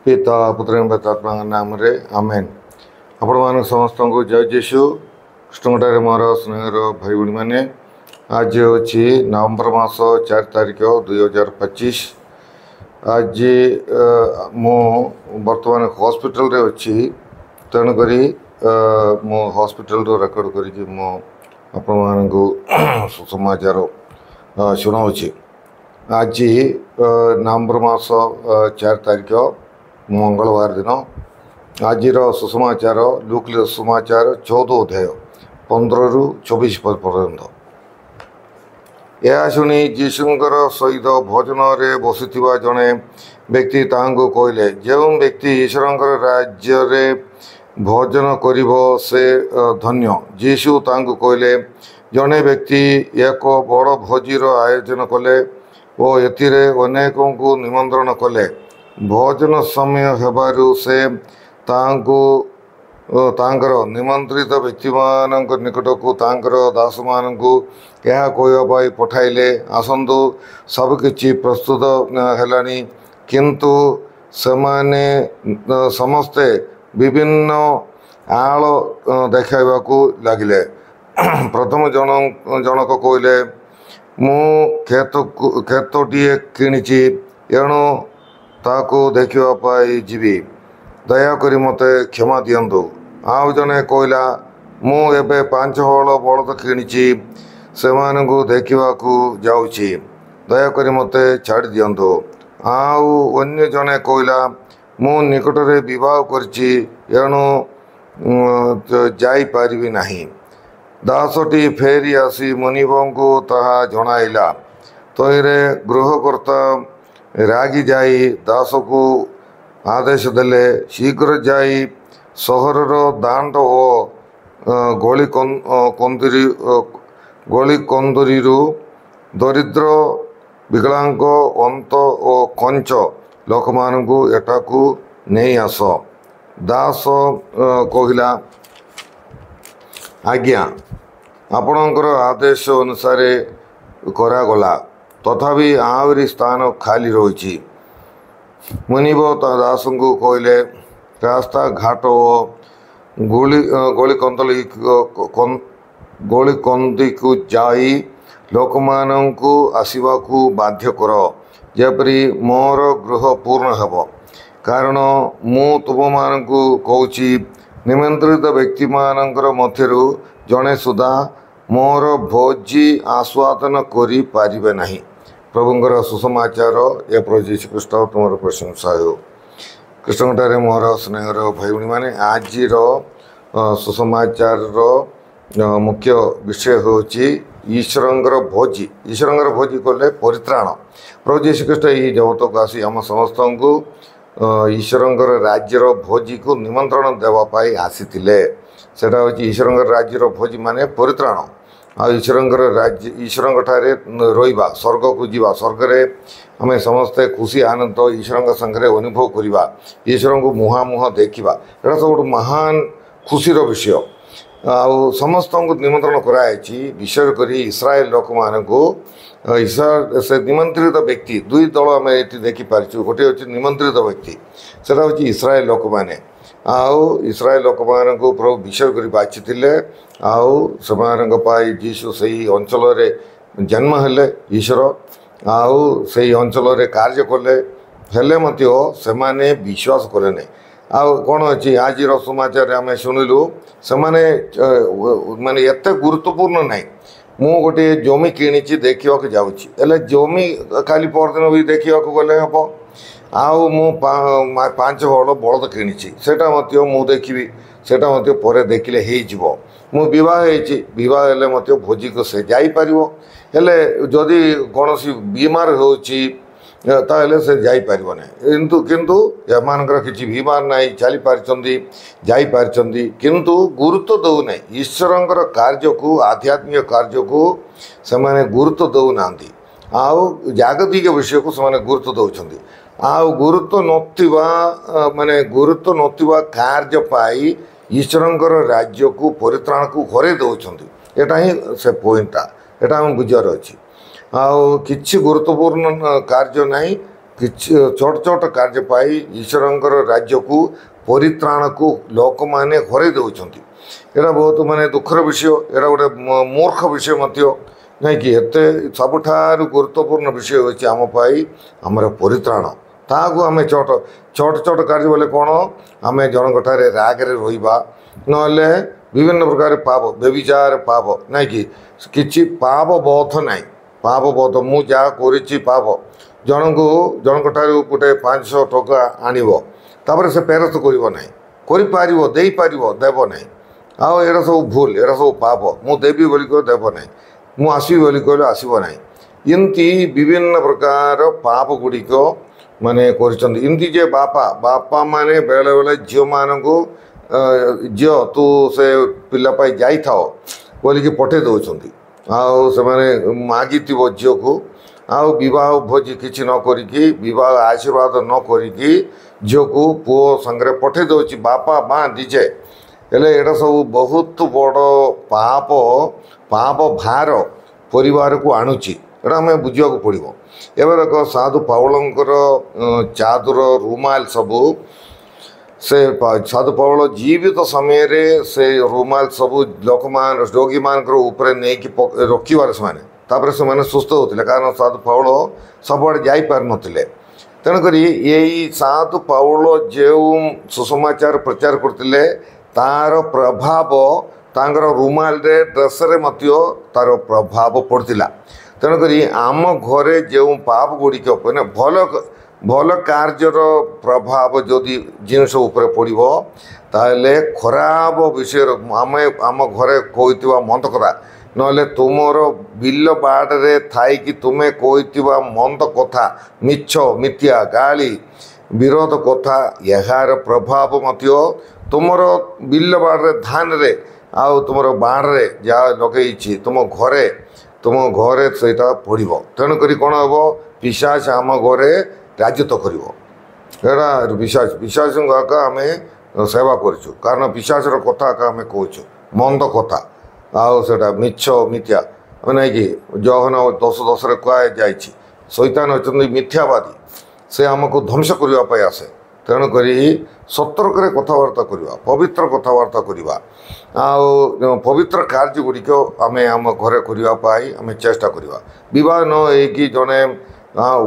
पिता पुत्र आत्मा नाम आमेन। आपण मान समस्त को जय जीशु। कृष्णगढ़ मोर स्नेहर भाई भाई मैंने आज हूँ नवंबर मास 4 तारिख 2025। आज मु बर्तमान हॉस्पिटल रे अच्छी तेणुक मो हॉस्पिटल रेकर्ड करी सुसमाचार शुणाऊँगी। आज नवंबर मास 4 तारिख मंगलवार दिन आज सुसमाचार लूक सुसमाचार 14 अध्याय 15 रु 24 पर्यंत। यह शुणी जीशुंकर सहित भोजन रे बसिथिबा जड़े व्यक्ति तांको कहले, जो व्यक्ति ईश्वर राज्य रे भोजन करिबो से धन्य। जीशु तांको कहले, जड़े व्यक्ति एक बड़ भोजीर आयोजन कले और एथिरे अनेकों को निमंत्रण कले। भोजन समय हेबारु से तांकर निमंत्रित व्यक्ति मान निकट को तांकर दास मान को यह कहवाई पठाइले, आसंतु सबकि प्रस्तुत हेलानी, किंतु सेमाने समस्ते विभिन्न आल देखाइबाकू लगिले। प्रथम जनक कहले, मु खेतटीए किणिची एणु ताकू देखापी जीवी, दयाकोरी मते क्षमा दियंतु। आउ जने कहला, मु एबे 5 हल बलद किणिची सेमानकू देखिबाकू जाउची, दयाकोरी मते छाड़ी दियंतु। आउ अन्य जने कहला, मु निकटरे विवाह करची एणु जाई पारिबी नाही। दासटी फेरी आसी मुनिबंकू ताहा जणाइला। तैरे गृहकर्ता रागी जाई दास को आदेश देले, शीघ्र जाई सहरर दांड और गली कंदरीरू दरिद्र विकलांग अंत और कंच लोक मानू एटाकू नहीं आस। दास कहला, आज्ञा आपणकर आदेश अनुसार करागला, तथापि आहरी स्थान खाली रही। मुनिब दास को कहले, रास्ता घाट और गलिकंदी को जाई लोक मानू आसवाकू बाध्य कर, जेपरी मोर गृह पूर्ण हेब। कारण मु तुम मानू कहूँ, निमंत्रित व्यक्ति मानकर मध्यरु जड़े सुधा मोर भोजी आस्वादन करि पारिबे नाही। प्रभुंकर सुसमाचार या प्रभु यीशु ख्रीष्ट तुम प्रशंसा हो। कृष्णगढ़ मोर स्नेहर भाई भाई मैंने आज सुसमाचार मुख्य विषय हूँ ईश्वर भोजी। ईश्वर भोजी कले परित्राण। प्रभु यीशु ख्रीष्ट यही जगत को आसी आम समस्त को ईश्वर राज्यर भोजी को निमंत्रण देवाई आसी। सेटा हूँ ईश्वर राज्यर भोजी माने परित्राण। आ ईश्वर राज्य ईश्वर ठारे रहा, स्वर्ग को जीवा, स्वर्ग आम समस्ते खुशी आनंद ईश्वर संगे अनुभव करवा, ईश्वर को मुहांमुह देखा, यहाँ सब महान खुशीर विषय। आउ समस्त को निमंत्रण कराई, विशेष कर इस्राएल लोक मानू से निमंत्रित व्यक्ति दुई दल आम ये देखिपार। गोटे हूँ निमंत्रित व्यक्ति, से हूँ इस्राएल लोक मैंने। आउ इस्राएल लोक मानू प्रभु विशेष कर बाछी आउ से जीशु से अंचल जन्म हेले ईश्वर, आउ से अंचल कार्य कले हेले से माने विश्वास कले। आउ कौन अच्छी आज समाचार आम शुणिलु से माने एत गुरुत्वपूर्ण ना। मु गोटे जमी किणी देखा जाऊँगी, जमी खाली परदिन भी देखा गले हम। आउ मु 5 हल बलद किणी सेटा मु देखी, सेटा पर देखिले हो। मु विवाह हेले भोजी को से जापर हेले जदि कौन सी बीमार होले से जापर ना। किंतु एमानकर किसी बीमार ना, चली पार किंतु गुरुत्व दौना ईश्वर कार्य को, आध्यात्मिक कार्य को से गुरुत्व दौना। आउ जागतिक विषय को से गुरुत्व दौरान। आउ गुरुत्व नथिबा माने गुरुत्व नथिबा कार्य पाई ईश्वर राज्य को परित्राण को घरे दौरान। यहाँ ही से पॉइंटा, यहाँ हम बुझार अच्छी। आउ किछि गुरुत्वपूर्ण कार्य नहीं, କିଛି ଛୋଟ ଛୋଟ କାର୍ଯ୍ୟ ପାଇଁ ଈଶ୍ୱରଙ୍କର ରାଜ୍ୟକୁ ପରିତ୍ରାଣକୁ ଲୋକମାନେ ହରାଇ ଦେଉଛନ୍ତି। ଏଇଟା ବହୁତ ମାନେ ଦୁଃଖର ବିଷୟ, ଏଇଟା ଗୋଟେ ମୂର୍ଖ ବିଷୟ ମଧ୍ୟ ନାଇଁକି। ଏତେ ସବୁଠାରୁ ଗୁରୁତ୍ୱପୂର୍ଣ୍ଣ ବିଷୟ ହେଉଛି ଆମ ପାଇଁ ଆମର ପରିତ୍ରାଣ। ତାହାକୁ ଆମେ ଛୋଟ ଛୋଟ କାର୍ଯ୍ୟ ବୋଲେ କ'ଣ, ଆମେ ଜଣଙ୍କଠାରେ ରାଗରେ ରହିବା, ନହେଲେ ବିଭିନ୍ନ ପ୍ରକାର ପାପ, ବ୍ୟଭିଚାର ପାପ, ନାଇଁକି କିଛି ପାପ ବୋଧ ନାହିଁ। ପାପ ବୋଧ ମୁଁ ଯାହା କରିଛି ପାପ, ଜଣଙ୍କଠାରୁ ଗୋଟେ 500 ଟଙ୍କା ଆଣିବ, ତାପରେ ସେ ଫେରସ୍ତ କରିବ ନାହିଁ, କରିପାରିବ ଦେଇପାରିବ ଦେବ ନାହିଁ। ଆଉ ଏଇଟା ସବୁ ଭୁଲ, ଏଇଟା ସବୁ ପାପ। ମୁଁ ଦେବି ବୋଲି କହିଲେ ଦେବ ନାହିଁ, ମୁଁ ଆସିବି ବୋଲି କହିଲେ ଆସିବ ନାହିଁ। ଏମିତି ବିଭିନ୍ନ ପ୍ରକାର ପାପ ଗୁଡ଼ିକ ମାନେ କରିଛନ୍ତି। ଏମିତି ଯେ ବାପା ମାନେ ବେଳେବେଳେ ଝିଅମାନଙ୍କୁ ଝିଅ ତୁ ସେ ପିଲା ପାଇଁ ଯାଇଥାଅ ବୋଲିକି ପଠାଇ ଦେଉଛନ୍ତି। ଆଉ ସେମାନେ ମାଗିଥିବ ଝିଅକୁ, ଆଉ ବିବାହ ଭୋଜି କିଛି ନ କରିକି, ବିବାହ ଆଶୀର୍ବାଦ ନ କରିକି ଝିଅକୁ ପୁଅ ସାଙ୍ଗରେ ପଠାଇ ଦେଉଛି ବାପା ମା ନିଜେ। ହେଲେ ଏଇଟା ସବୁ ବହୁତ ବଡ଼ ପାପ ଭାର ପରିବାରକୁ ଆଣୁଛି। ଏଇଟା ଆମେ ବୁଝିବାକୁ ପଡ଼ିବ। ଏବେ ଦେଖ ସାଧୁ ପାଉଳଙ୍କର ଚାଦର ରୁମାଲ ସବୁ, ସେ ସାଧୁ ପାଉଳ ଜୀବିତ ସମୟରେ ସେ ରୁମାଲ ସବୁ ରୋଗୀମାନଙ୍କର ଉପରେ ନେଇକି ରଖିବାର ସେମାନେ, ତାପରେ ସେମାନେ ସୁସ୍ଥ ହେଉଥିଲେ। କାରଣ ସାଧୁ ପାଉଳ ସବୁଆଡ଼େ ଯାଇପାରୁନଥିଲେ। ତେଣୁକରି ଏଇ ସାଧୁ ପାଉଳ ଯେଉଁ ସୁସମାଚାର ପ୍ରଚାର କରୁଥିଲେ, ତାର ପ୍ରଭାବ ତାଙ୍କର ରୁମାଲରେ ଡ୍ରେସ୍ରେ ମଧ୍ୟ ତାର ପ୍ରଭାବ ପଡ଼ୁଥିଲା। ତେଣୁକରି ଆମ ଘରେ ଯେଉଁ ପାପ ଗୁଡ଼ିକ ମାନେ ଭଲ କାର୍ଯ୍ୟର ପ୍ରଭାବ ଯଦି ଜିନିଷ ଉପରେ ପଡ଼ିବ, ତାହେଲେ ଖରାପ ବିଷୟର ଆମ ଘରେ କହିଥିବା ମନ୍ଦ କଥା, ନହେଲେ ତୁମର ବିଲ ବାଡ଼ରେ ଥାଇକି ତୁମେ କହିଥିବା ମନ୍ଦ କଥା, ମିଛ ମିଥ୍ୟା ଗାଳି ବିରୋଧ କଥା, ଏହାର ପ୍ରଭାବ ମଧ୍ୟ ତୁମର ବିଲ ବାଡ଼ରେ ଧାନରେ ଆଉ ତୁମର ବାଡ଼ରେ ଯାହା ଲଗେଇଛି ତୁମ ଘରେ ସେଇଟା ପଡ଼ିବ। ତେଣୁକରି କ'ଣ ହେବ, ପିଶାଚ ଆମ ଘରେ ରାଜତ୍ୱ କରିବ। ଏଇଟା ପିଶାଚଙ୍କୁ ଆକା ଆମେ ସେବା କରିଛୁ, କାରଣ ପିଶାଚର କଥା ଆକା ଆମେ କହୁଛୁ ମନ୍ଦ କଥା, ଆଉ ସେଇଟା ମିଛ ମିଥ୍ୟା ନାଇଁକି। ଜହନ 10:10ରେ କୁହାଯାଇଛି ଶୈତାନ ଅଛନ୍ତି ମିଥ୍ୟାବାଦୀ, ସେ ଆମକୁ ଧ୍ୱଂସ କରିବା ପାଇଁ ଆସେ। ତେଣୁକରି ସତର୍କରେ କଥାବାର୍ତ୍ତା କରିବା, ପବିତ୍ର କଥାବାର୍ତ୍ତା କରିବା, ଆଉ ପବିତ୍ର କାର୍ଯ୍ୟ ଗୁଡ଼ିକ ଆମେ ଆମ ଘରେ କରିବା ପାଇଁ ଆମେ ଚେଷ୍ଟା କରିବା। ବିବାହ ନ ହେଇକି ଜଣେ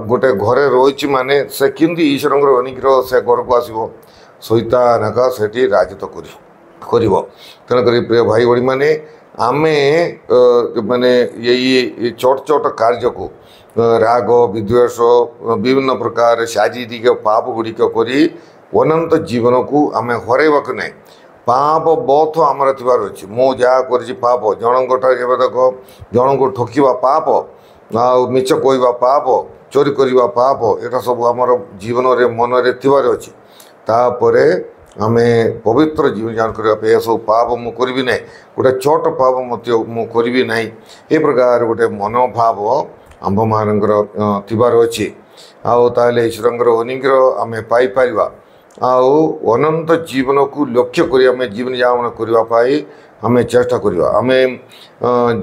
ଗୋଟେ ଘରେ ରହିଛି ମାନେ ସେ କେମିତି ଈଶ୍ୱରଙ୍କର ଅନୁଗ୍ରହ ସେ ଘରକୁ ଆସିବ? ଶୈତାନ ଏକା ସେଠି ରାଜତ୍ୱ କରିବ। ତେଣୁକରି ପ୍ରିୟ ଭାଇ ଭଉଣୀମାନେ, ଆମେ ମାନେ ଏଇ ଛୋଟ କାର୍ଯ୍ୟକୁ ରାଗ ବିଦ୍ୱେଷ ବିଭିନ୍ନ ପ୍ରକାର ଶାରୀରିକ ପାପ ଗୁଡ଼ିକ କରି ଅନନ୍ତ ଜୀବନକୁ ଆମେ ହରାଇବାକୁ ନାହିଁ। ପାପ ବୋଧ ଆମର ଥିବାର ଅଛି। ମୁଁ ଯାହା କରିଛି ପାପ, ଜଣଙ୍କଠାରେ ଏବେ ଦେଖ ଜଣଙ୍କୁ ଠକିବା ପାପ, ଆଉ ମିଛ କହିବା ପାପ, ଚୋରି କରିବା ପାପ, ଏଇଟା ସବୁ ଆମର ଜୀବନରେ ମନରେ ଥିବାର ଅଛି। ତାପରେ ଆମେ ପବିତ୍ର ଜୀବନଯାପନ କରିବା ପାଇଁ ଏସବୁ ପାପ ମୁଁ କରିବି ନାହିଁ, ଗୋଟେ ଛୋଟ ପାପ ମଧ୍ୟ ମୁଁ କରିବି ନାହିଁ, ଏ ପ୍ରକାର ଗୋଟେ ମନୋଭାବ ଆମ୍ଭମାନଙ୍କର ଥିବାର ଅଛି। ଆଉ ତାହେଲେ ଈଶ୍ୱରଙ୍କର ଅନୁଗ୍ରହ ଆମେ ପାଇପାରିବା। ଆଉ ଅନନ୍ତ ଜୀବନକୁ ଲକ୍ଷ୍ୟ କରି ଆମେ ଜୀବନଯାପନ କରିବା ପାଇଁ ଆମେ ଚେଷ୍ଟା କରିବା। ଆମେ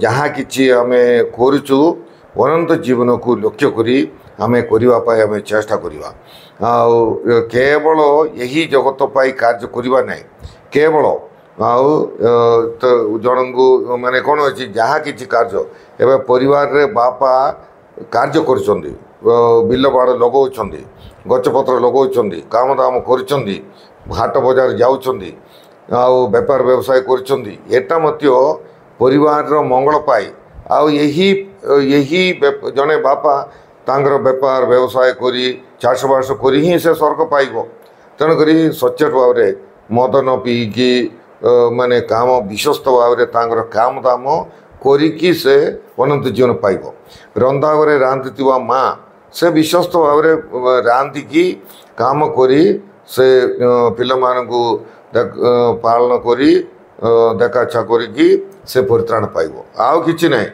ଯାହା କିଛି ଆମେ କରୁଛୁ ଅନନ୍ତ ଜୀବନକୁ ଲକ୍ଷ୍ୟ କରି ଆମେ କରିବା ପାଇଁ ଆମେ ଚେଷ୍ଟା କରିବା। ଆଉ କେବଳ ଏହି ଜଗତ ପାଇଁ କାର୍ଯ୍ୟ କରିବା ନାହିଁ, କେବଳ ଆଉ ଜଣଙ୍କୁ ମାନେ କ'ଣ ଅଛି, ଯାହା କିଛି କାର୍ଯ୍ୟ ଏବେ ପରିବାରରେ ବାପା କାର୍ଯ୍ୟ କରୁଛନ୍ତି, ବିଲ ବାଡ଼ ଲଗାଉଛନ୍ତି, ଗଛପତ୍ର ଲଗାଉଛନ୍ତି, କାମ ଦାମ କରୁଛନ୍ତି, ହାଟ ବଜାର ଯାଉଛନ୍ତି, ଆଉ ବେପାର ବ୍ୟବସାୟ କରୁଛନ୍ତି, ଏଟା ମଧ୍ୟ ପରିବାରର ମଙ୍ଗଳ ପାଇଁ। ଆଉ ଏହି ଜଣେ ବାପା ତାଙ୍କର ବେପାର ବ୍ୟବସାୟ କରି ଚାଷବାସ କରି ହିଁ ସେ ସ୍ୱର୍ଗ ପାଇବ। ତେଣୁକରି ସଚେତ ଭାବରେ ମଦ ନ ପିଇକି ମାନେ ବିଶ୍ୱସ୍ତ ଭାବରେ ତାଙ୍କର କାମ ଦାମ କରିକି ସେ ଅନନ୍ତ ଜୀବନ ପାଇବ। ରନ୍ଧା ଘରେ ରାନ୍ଧିଥିବା ମା' ସେ ବିଶ୍ୱସ୍ତ ଭାବରେ ରାନ୍ଧିକି କାମ କରି ସେ ପିଲାମାନଙ୍କୁ ପାଳନ କରି ଦେଖାଛା କରିକି ସେ ପରିତ୍ରାଣ ପାଇବ, ଆଉ କିଛି ନାହିଁ।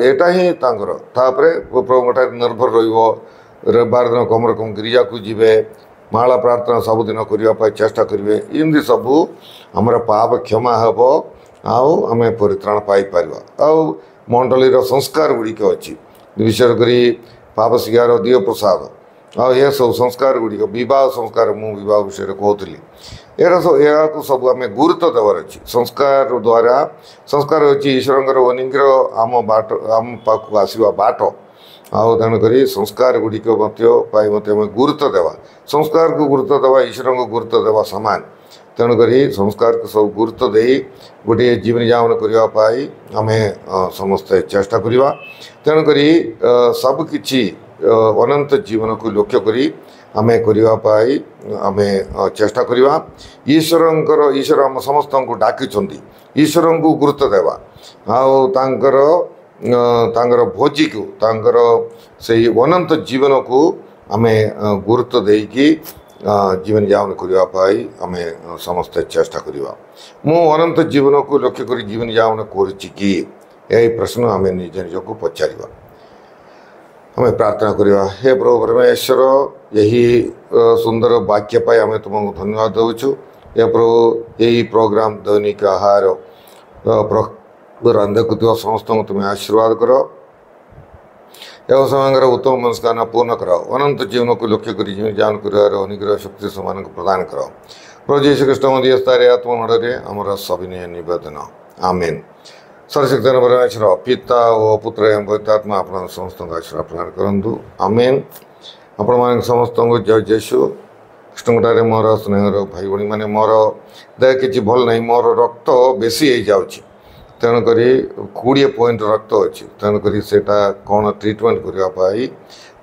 ଏଇଟା ହିଁ ତାଙ୍କର। ତାପରେ ପ୍ରଭୁଙ୍କଠାରେ ନିର୍ଭର ରହିବ। ରବିବାର ଦିନ କମରେ କମ ଗିର୍ଜାକୁ ଯିବେ, ମାଳା ପ୍ରାର୍ଥନା ସବୁଦିନ କରିବା ପାଇଁ ଚେଷ୍ଟା କରିବେ। ଏମିତି ସବୁ ଆମର ପାପ କ୍ଷମା ହେବ, ଆଉ ଆମେ ପରିତ୍ରାଣ ପାଇପାରିବା। ଆଉ ମଣ୍ଡଳୀର ସଂସ୍କାର ଗୁଡ଼ିକ ଅଛି, ବିଶେଷ କରି ପାପ ଶିକ୍ଷାର ଦିଅ ପ୍ରସାଦ, ଆଉ ଏ ସବୁ ସଂସ୍କାର ଗୁଡ଼ିକ ବିବାହ ସଂସ୍କାର ମୁଁ ବିବାହ ବିଷୟରେ କହୁଥିଲି ଏହାକୁ ସବୁ ଆମେ ଗୁରୁତ୍ୱ ଦେବାର ଅଛି। ସଂସ୍କାର ଦ୍ୱାରା ସଂସ୍କାର ହେଉଛି ଈଶ୍ୱରଙ୍କର ୱନିଙ୍ଗର ଆମ ପାଖକୁ ଆସିବା ବାଟ। ଆଉ ତେଣୁକରି ସଂସ୍କାର ଗୁଡ଼ିକ ପାଇଁ ମଧ୍ୟ ଆମେ ଗୁରୁତ୍ୱ ଦେବା। ସଂସ୍କାରକୁ ଗୁରୁତ୍ୱ ଦେବା ଈଶ୍ୱରଙ୍କୁ ଗୁରୁତ୍ୱ ଦେବା ସମାନ। ତେଣୁକରି ସଂସ୍କାରକୁ ସବୁ ଗୁରୁତ୍ୱ ଦେଇ ଗୋଟିଏ ଜୀବନଯାପନ କରିବା ପାଇଁ ଆମେ ସମସ୍ତେ ଚେଷ୍ଟା କରିବା। ତେଣୁକରି ସବୁକିଛି ଅନନ୍ତ ଜୀବନକୁ ଲକ୍ଷ୍ୟ କରି ଆମେ କରିବା ପାଇଁ ଆମେ ଚେଷ୍ଟା କରିବା। ଈଶ୍ୱର ଆମ ସମସ୍ତଙ୍କୁ ଡାକିଛନ୍ତି ଈଶ୍ୱରଙ୍କୁ ଗୁରୁତ୍ୱ ଦେବା ଆଉ ତାଙ୍କର ଭୋଜିକୁ ତାଙ୍କର ସେଇ ଅନନ୍ତ ଜୀବନକୁ ଆମେ ଗୁରୁତ୍ୱ ଦେଇକି ଜୀବନଯାପନ କରିବା ପାଇଁ ଆମେ ସମସ୍ତେ ଚେଷ୍ଟା କରିବା। ମୁଁ ଅନନ୍ତ ଜୀବନକୁ ଲକ୍ଷ୍ୟ କରି ଜୀବନଯାପନ କରୁଛି କି ଏହି ପ୍ରଶ୍ନ ଆମେ ନିଜକୁ ପଚାରିବା। ଆମେ ପ୍ରାର୍ଥନା କରିବା। ହେ ପ୍ରଭୁ ପରମେଶ୍ୱର ଏହି ସୁନ୍ଦର ବାକ୍ୟ ପାଇଁ ଆମେ ତୁମକୁ ଧନ୍ୟବାଦ ଦେଉଛୁ। ହେ ପ୍ରଭୁ ଏହି ପ୍ରୋଗ୍ରାମ ଦୈନିକ ଆହାର ଦେଖୁଥିବା ସମସ୍ତଙ୍କୁ ତୁମେ ଆଶୀର୍ବାଦ କର ଏବଂ ସେମାନଙ୍କର ଉତ୍ତମ ମନସ୍କାମନା ପୂର୍ଣ୍ଣ କର। ଅନନ୍ତ ଜୀବନକୁ ଲକ୍ଷ୍ୟ କରି ଜୀବନଯାପନ କରିବାର ଅନୁଗ୍ରହ ଶକ୍ତି ସେମାନଙ୍କୁ ପ୍ରଦାନ କର। ପ୍ରଭୁ ଯୀଶୁ ଖ୍ରୀଷ୍ଟ ମଧ୍ୟସ୍ଥାରେ ଆତ୍ମମଣ୍ଡଳରେ ଆମର ସବିନୟ ନିବେଦନ ଆମେନ୍। ସର୍ବଶକ୍ତିମାନ ପରମେଶ୍ୱର ପିତା ଓ ପୁତ୍ର ଏବଂ ପବିତ୍ର ଆତ୍ମା ଆପଣଙ୍କ ସମସ୍ତଙ୍କୁ ଆଶୀର୍ବାଦ ପ୍ରଦାନ କରନ୍ତୁ ଆମେନ୍। ଆପଣମାନଙ୍କ ସମସ୍ତଙ୍କୁ ଜୟ ଯୀଶୁ ଖ୍ରୀଷ୍ଟଙ୍କଠାରେ ମୋର ସ୍ନେହର ଭାଇ ଭଉଣୀମାନେ ମୋର ଦେହ କିଛି ଭଲ ନାହିଁ। ମୋର ରକ୍ତ ବେଶୀ ହେଇଯାଉଛି। ତେଣୁକରି 20 ପଏଣ୍ଟ ରକ୍ତ ଅଛି। ତେଣୁକରି ସେଇଟା କ'ଣ ଟ୍ରିଟମେଣ୍ଟ କରିବା ପାଇଁ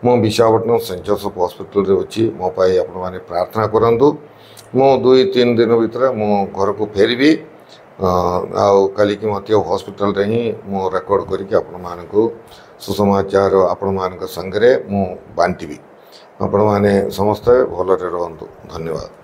ମୁଁ ବିଶାଖାପଟନମ ସେଣ୍ଟ ଜୋସେଫ୍ ହସ୍ପିଟାଲରେ ଅଛି। ମୋ ପାଇଁ ଆପଣମାନେ ପ୍ରାର୍ଥନା କରନ୍ତୁ। ମୁଁ 2-3 ଦିନ ଭିତରେ ମୁଁ ଘରକୁ ଫେରିବି। ଆଉ କାଲିକି ମଧ୍ୟ ହସ୍ପିଟାଲରେ ହିଁ ମୁଁ ରେକର୍ଡ଼ କରିକି ଆପଣମାନଙ୍କୁ ସୁସମାଚାର ଆପଣମାନଙ୍କ ସାଙ୍ଗରେ ମୁଁ ବାଣ୍ଟିବି। ଆପଣମାନେ ସମସ୍ତେ ଭଲରେ ରୁହନ୍ତୁ। ଧନ୍ୟବାଦ।